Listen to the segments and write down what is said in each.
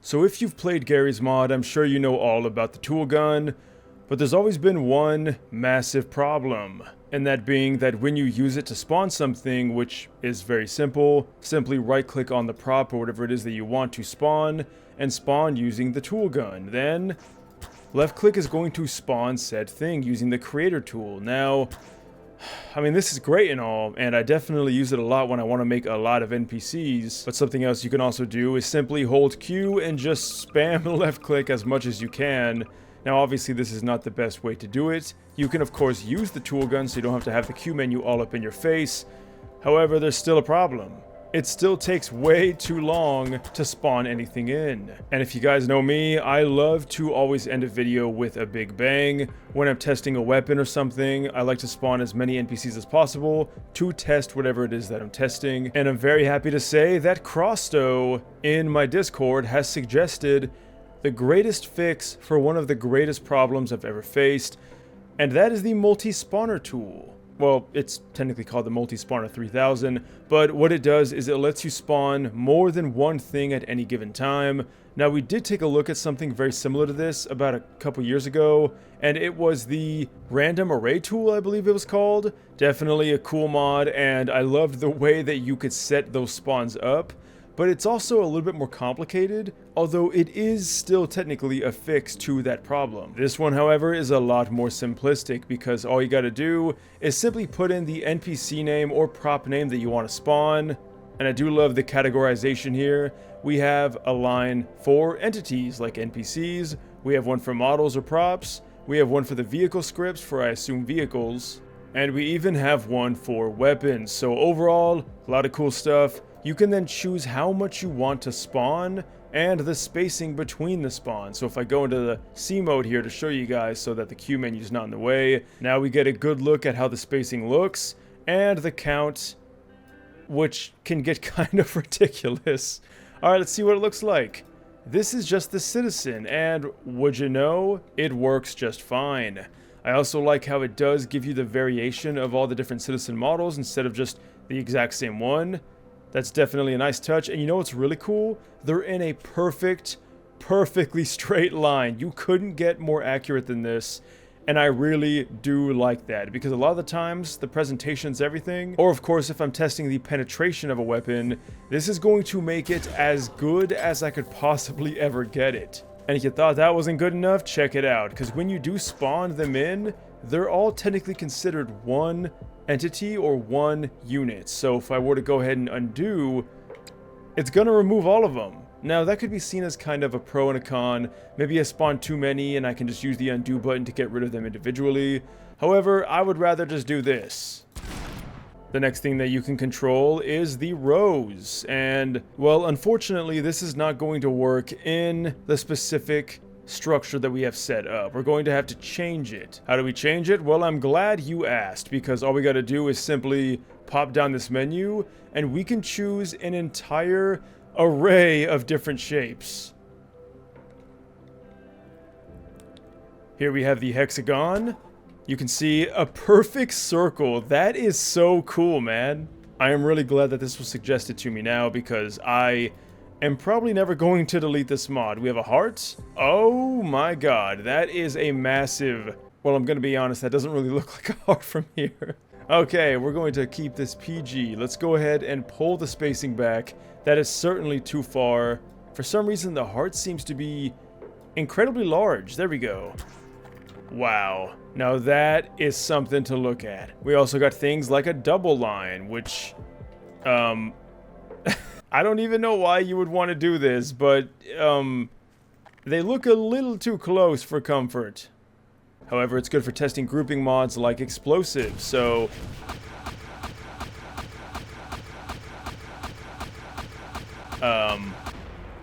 So if you've played Garry's mod, I'm sure you know all about the tool gun, but there's always been one massive problem, and that being that when you use it to spawn something, which is very simple, simply right click on the prop or whatever it is that you want to spawn, and spawn using the tool gun. Then left click is going to spawn said thing using the creator tool. Now, I mean, this is great and all, and I definitely use it a lot when I want to make a lot of NPCs, but something else you can also do is simply hold Q and just spam left click as much as you can. Now obviously this is not the best way to do it. You can of course use the tool gun so you don't have to have the Q menu all up in your face. However, there's still a problem. It still takes way too long to spawn anything in. And if you guys know me, I love to always end a video with a big bang. When I'm testing a weapon or something, I like to spawn as many NPCs as possible to test whatever it is that I'm testing. And I'm very happy to say that Crosto in my Discord has suggested the greatest fix for one of the greatest problems I've ever faced, and that is the multi-spawner tool. Well, it's technically called the multi-spawner 3000, but what it does is it lets you spawn more than one thing at any given time. Now, we did take a look at something very similar to this about a couple years ago, and it was the random array tool, I believe it was called. Definitely a cool mod, and I loved the way that you could set those spawns up. But it's also a little bit more complicated, although it is still technically a fix to that problem. This one, however, is a lot more simplistic because all you gotta do is simply put in the NPC name or prop name that you want to spawn. And I do love the categorization here. We have a line for entities like NPCs, we have one for models or props, we have one for the vehicle scripts for, I assume, vehicles, and we even have one for weapons. So overall, a lot of cool stuff. You can then choose how much you want to spawn and the spacing between the spawns. So if I go into the C mode here to show you guys so that the Q menu is not in the way, now we get a good look at how the spacing looks and the count, which can get kind of ridiculous. Alright, let's see what it looks like. This is just the citizen, and would you know, it works just fine. I also like how it does give you the variation of all the different citizen models instead of just the exact same one. That's definitely a nice touch, and you know what's really cool? They're in a perfectly straight line. You couldn't get more accurate than this, and I really do like that, because a lot of the times, the presentation's everything, or of course, if I'm testing the penetration of a weapon, this is going to make it as good as I could possibly ever get it. And if you thought that wasn't good enough, check it out, because when you do spawn them in, they're all technically considered one entity or one unit. So if I were to go ahead and undo, it's gonna remove all of them. Now that could be seen as kind of a pro and a con. Maybe I spawned too many and I can just use the undo button to get rid of them individually. However, I would rather just do this. The next thing that you can control is the rows, and well, unfortunately this is not going to work in the specific structure that we have set up. We're going to have to change it. How do we change it? Well, I'm glad you asked, because all we got to do is simply pop down this menu and we can choose an entire array of different shapes. Here we have the hexagon. You can see a perfect circle. That is so cool, man. I am really glad that this was suggested to me now, because I am probably never going to delete this mod. We have a heart. Oh my god, that is a massive... Well, I'm gonna be honest, that doesn't really look like a heart from here. Okay, we're going to keep this PG. Let's go ahead and pull the spacing back. That is certainly too far. For some reason, the heart seems to be incredibly large. There we go. Wow. Now that is something to look at. We also got things like a double line, which... I don't even know why you would want to do this, but, they look a little too close for comfort. However, it's good for testing grouping mods like explosives, so...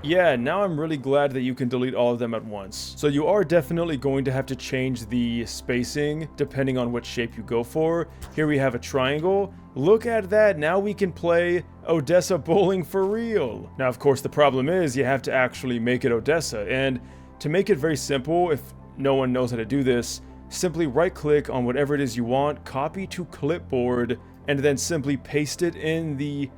yeah, now I'm really glad that you can delete all of them at once. So you are definitely going to have to change the spacing depending on what shape you go for. Here we have a triangle. Look at that, now we can play Odessa bowling for real. Now, of course, the problem is you have to actually make it Odessa, and to make it very simple, if no one knows how to do this, simply right-click on whatever it is you want, copy to clipboard, and then simply paste it in the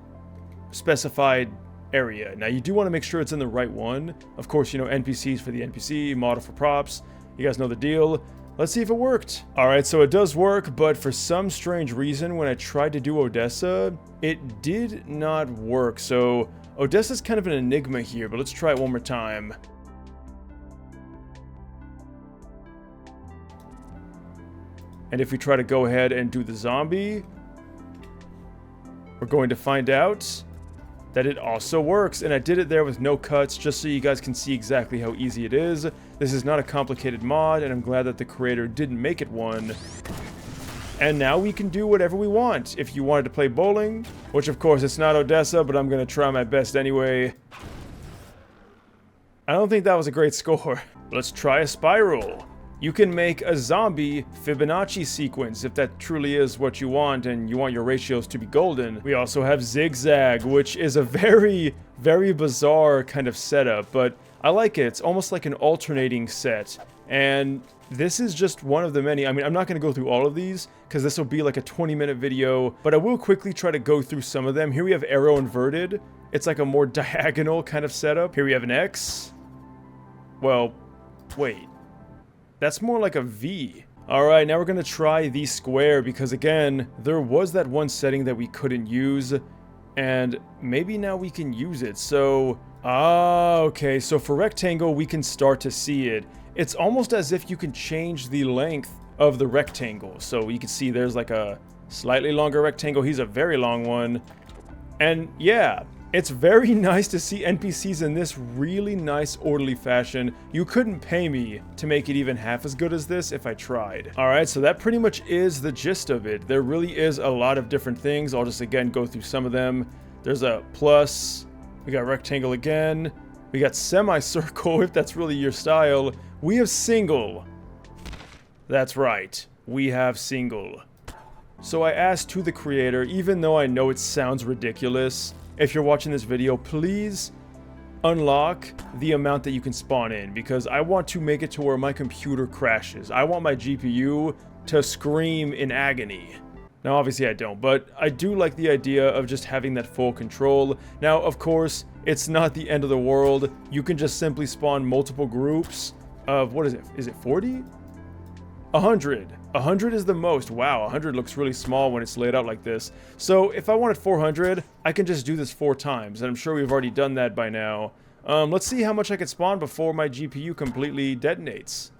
specified area. Now you do want to make sure it's in the right one. Of course, you know, NPCs for the NPC, model for props. You guys know the deal. Let's see if it worked. All right, so it does work, but for some strange reason, when I tried to do Odessa, it did not work. So Odessa's kind of an enigma here, but let's try it one more time. And if we try to go ahead and do the zombie, we're going to find out that it also works. And I did it there with no cuts, just so you guys can see exactly how easy it is. This is not a complicated mod, and I'm glad that the creator didn't make it one. And now we can do whatever we want. If you wanted to play bowling, which of course it's not Odessa, but I'm gonna try my best anyway. I don't think that was a great score. Let's try a spiral. You can make a zombie Fibonacci sequence if that truly is what you want and you want your ratios to be golden. We also have zigzag, which is a very, very bizarre kind of setup, but I like it. It's almost like an alternating set. And this is just one of the many. I mean, I'm not going to go through all of these because this will be like a 20-minute video, but I will quickly try to go through some of them. Here we have arrow inverted. It's like a more diagonal kind of setup. Here we have an X. Well, wait. That's more like a V. Alright, now we're going to try the square because again, there was that one setting that we couldn't use and maybe now we can use it. So, okay, so for rectangle we can start to see it. It's almost as if you can change the length of the rectangle. So you can see there's like a slightly longer rectangle. He's a very long one. And yeah, it's very nice to see NPCs in this really nice, orderly fashion. You couldn't pay me to make it even half as good as this if I tried. Alright, so that pretty much is the gist of it. There really is a lot of different things. I'll just again go through some of them. There's a plus. We got rectangle again. We got semicircle, if that's really your style. We have single. That's right. We have single. So I asked to the creator, even though I know it sounds ridiculous, if you're watching this video, please unlock the amount that you can spawn in because I want to make it to where my computer crashes. I want my GPU to scream in agony. Now, obviously I don't, but I do like the idea of just having that full control. Now, of course, it's not the end of the world. You can just simply spawn multiple groups of, what is it? Is it 40? 100. 100 is the most. Wow, 100 looks really small when it's laid out like this. So if I wanted 400, I can just do this 4 times, and I'm sure we've already done that by now. Let's see how much I can spawn before my GPU completely detonates.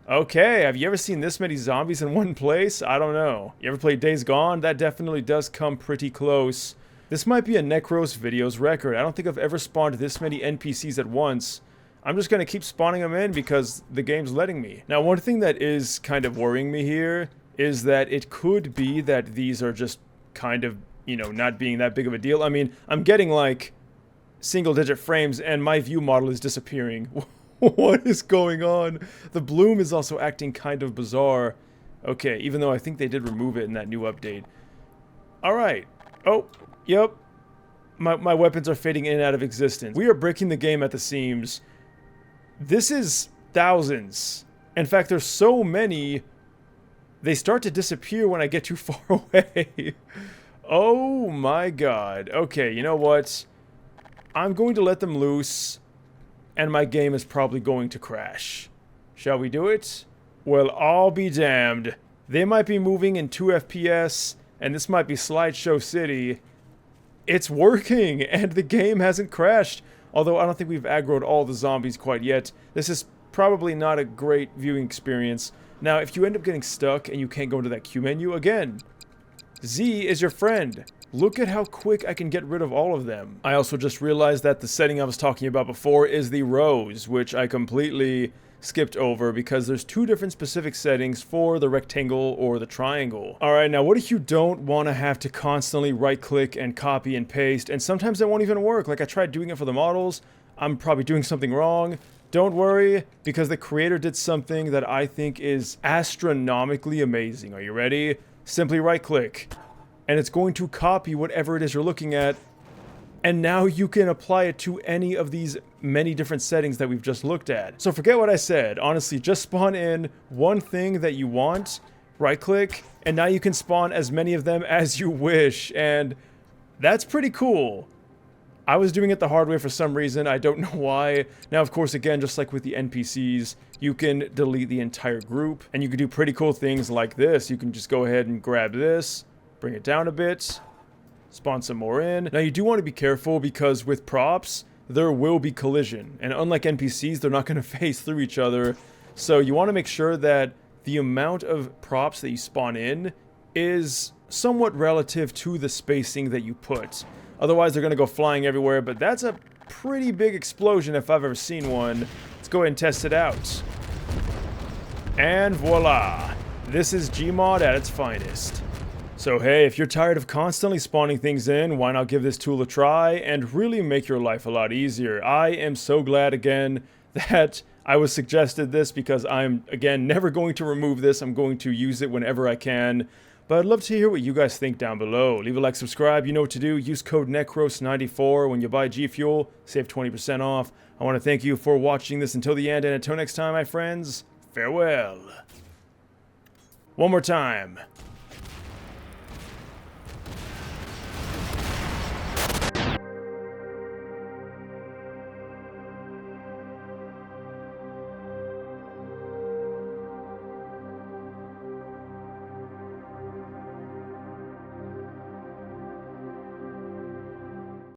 Okay, have you ever seen this many zombies in one place? I don't know. You ever played Days Gone? That definitely does come pretty close. This might be a NecrosVideos record. I don't think I've ever spawned this many NPCs at once. I'm just going to keep spawning them in because the game's letting me. Now, one thing that is kind of worrying me here is that it could be that these are just kind of, you know, not being that big of a deal. I mean, I'm getting like single-digit frames and my view model is disappearing. What is going on? The bloom is also acting kind of bizarre. Okay, even though I think they did remove it in that new update. Alright. Oh, yep. My weapons are fading in and out of existence. We are breaking the game at the seams. This is thousands. In fact, there's so many, they start to disappear when I get too far away. Oh my god. Okay, you know what? I'm going to let them loose, and my game is probably going to crash. Shall we do it? Well, I'll be damned. They might be moving in 2 FPS, and this might be Slideshow City. It's working, and the game hasn't crashed. Although I don't think we've aggroed all the zombies quite yet. This is probably not a great viewing experience. Now, if you end up getting stuck and you can't go into that Q menu, again, Z is your friend. Look at how quick I can get rid of all of them. I also just realized that the setting I was talking about before is the rows, which I completely skipped over because there's 2 different specific settings for the rectangle or the triangle. Alright, now what if you don't want to have to constantly right-click and copy and paste, and sometimes that won't even work. Like I tried doing it for the models, I'm probably doing something wrong. Don't worry, because the creator did something that I think is astronomically amazing. Are you ready? Simply right-click, and it's going to copy whatever it is you're looking at, and now you can apply it to any of these many different settings that we've just looked at. So forget what I said. Honestly, just spawn in one thing that you want, right-click, and now you can spawn as many of them as you wish, and that's pretty cool. I was doing it the hard way for some reason, I don't know why. Now, of course, again, just like with the NPCs, you can delete the entire group, and you can do pretty cool things like this. You can just go ahead and grab this, bring it down a bit, spawn some more in. Now, you do want to be careful because with props, there will be collision, and unlike NPCs, they're not going to phase through each other, so you want to make sure that the amount of props that you spawn in is somewhat relative to the spacing that you put. Otherwise, they're going to go flying everywhere, but that's a pretty big explosion if I've ever seen one. Let's go ahead and test it out. And voila! This is Gmod at its finest. So hey, if you're tired of constantly spawning things in, why not give this tool a try and really make your life a lot easier? I am so glad, again, that I was suggested this because I'm, again, never going to remove this. I'm going to use it whenever I can. But I'd love to hear what you guys think down below. Leave a like, subscribe, you know what to do. Use code NECROS94 when you buy G Fuel. Save 20% off. I want to thank you for watching this until the end. And until next time, my friends, farewell. One more time.